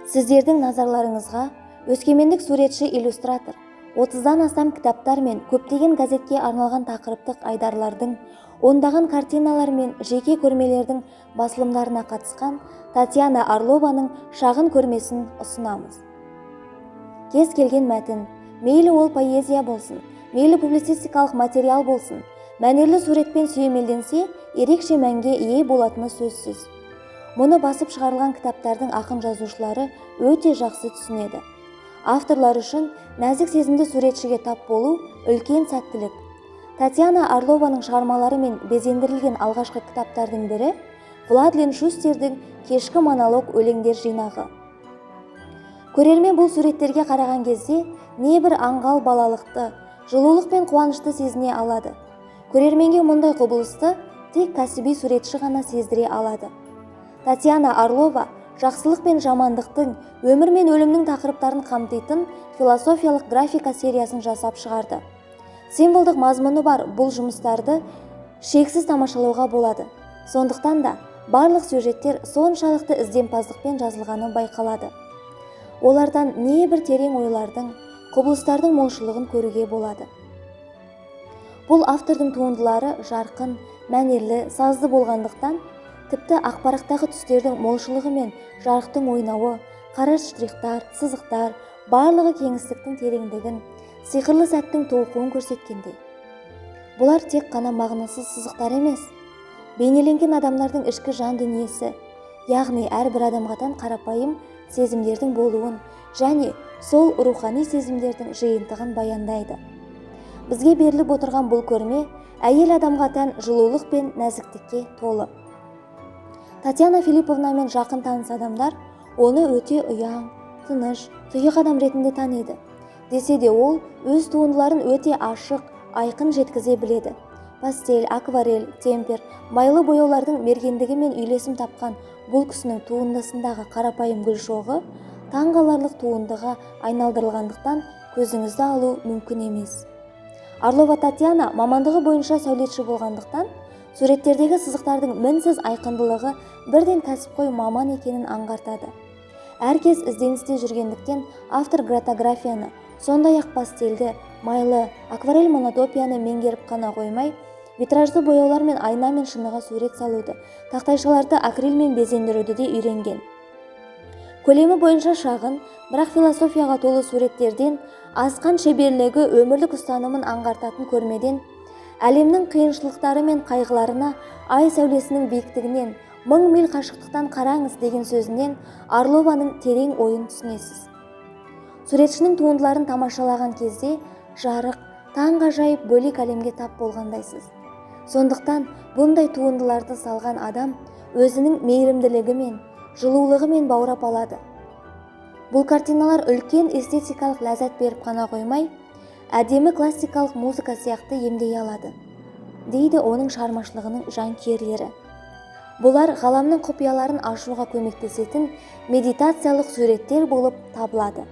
Сіздердің назарларыңызға өскемендік суретші-иллюстратор 30-дан астам кітаптар мен көптеген газетке арналған тақырыптық айдарлардың, ондаған картиналар мен жеке көрмелердің басылымдарына қатысқан Татьяна Орлованың шағын көрмесін ұсынамыз. Кез келген мәтін, мейлі ол поэзия болсын, мейлі публицистикалық материал болсын, мәнерлі суретпен сүйемелденсе, ерекше мәнге ие болатыны сөзсіз. Мұны басып шығарылған кітаптардың ақын жазушылары өте жақсы түсінеді. Авторлар үшін нәзік сезімді суретшіге тап болу үлкен сәттілік. Татьяна Орлованың шығармаларымен безендірілген алғашқы кітаптардың бірі Владлен Шустердің кешкі монолог өлеңдер жинағы. Көрермен бұл суреттерге қараған кезде небір аңғал балалықты, жылулық пен қуанышты сезіне алады. Көрерменге мұндай құбылысты тек кәсіби суретші ғана сездіре алады. Татьяна Орлова жақсылық пен жамандықтың, өмір мен өлімнің тақырыптарын қамтитын философиялық графика сериясын жасап шығарды. Символдық мазмұны бар бұл жұмыстарды шексіз тамашалауға болады. Сондықтан да барлық сюжеттер соншалықты ізденімпаздықпен жазылғаны байқалады. Олардан небір терең ойлардың, құбылыстардың молшылығын көруге болады. Бұл автордың туындылары жарқын, мәнерлі, сазды болғандықтан, тіпті ақпараттағы түстердің молшылығы мен жарықтың ойнауы, қара штрихтар, сызықтар, барлығы кеңістіктің тереңдігін, сиқырлы сәттің толқуын көрсеткендей. Бұлар тек қана мағынасыз сызықтар емес, бейнеленген адамдардың ішкі жан дүниесі, яғни әрбір адамға тән қарапайым сезімдердің болуын және сол рухани сезімдердің жиынтығын баяндайды. Бізге беріліп отырған бұл көрме әйел адамға тән жылулық пен нәзіктікке толы. Татьяна Филипповнамен жақын таныс адамдар оны өте ұяң, тыныш, тұйық адам ретінде таниды. Десе де ол өз туындыларын өте ашық, айқын жеткізе біледі. Пастель, акварель, темпер, майлы бояулардың мергендігі мен үйлесім тапқан бұл кісінің туындысындағы қарапайым гүл шоғы таңғаларлық туындыға айналдырылғандықтан көзіңізді алу мүмкін емес. Орлова Татьяна мамандығы бойынша сәулетші болғандықтан, суреттердегі сызықтардың мінсіз айқындылығы бірден кәсіпқой маман екенін аңғартады. Әркез ізденісте жүргендіктен автор гратографияны, сондай-ақ пастельді, майлы, акварель монотопияны меңгеріп қана қоймай, витражды бояулар мен айна мен шыныға сурет салуды, тақтайшаларды акрильмен безендіруді де үйренген. Көлемі бойынша шағын, бірақ философияға толы суреттерден, асқан шеберлігі өмірлік ұстанымын аңғартатын көрмеден, әлемнің қиыншылықтары мен қайғыларына ай сәулесінің биіктігінен, 1000 миль қашықтықтан қараңыз деген сөзінен Орлованың терең ойын түсінесіз. Суретшінің туындыларын тамашалаған кезде жарық, таңғажайып бөлек әлемге тап болғандайсыз. Сондықтан бұндай туындыларды салған адам өзінің мейірімділігімен, жылулығымен баурап алады. Бұл картиналар үлкен эстетикалық ләззат беріп қана қоймай, әдемі классикалық музыка сияқты емдей алады, дейді оның шығармашылығының жанкүйерлері. Бұлар ғаламның құпияларын ашуға көмектесетін медитациялық суреттер болып табылады.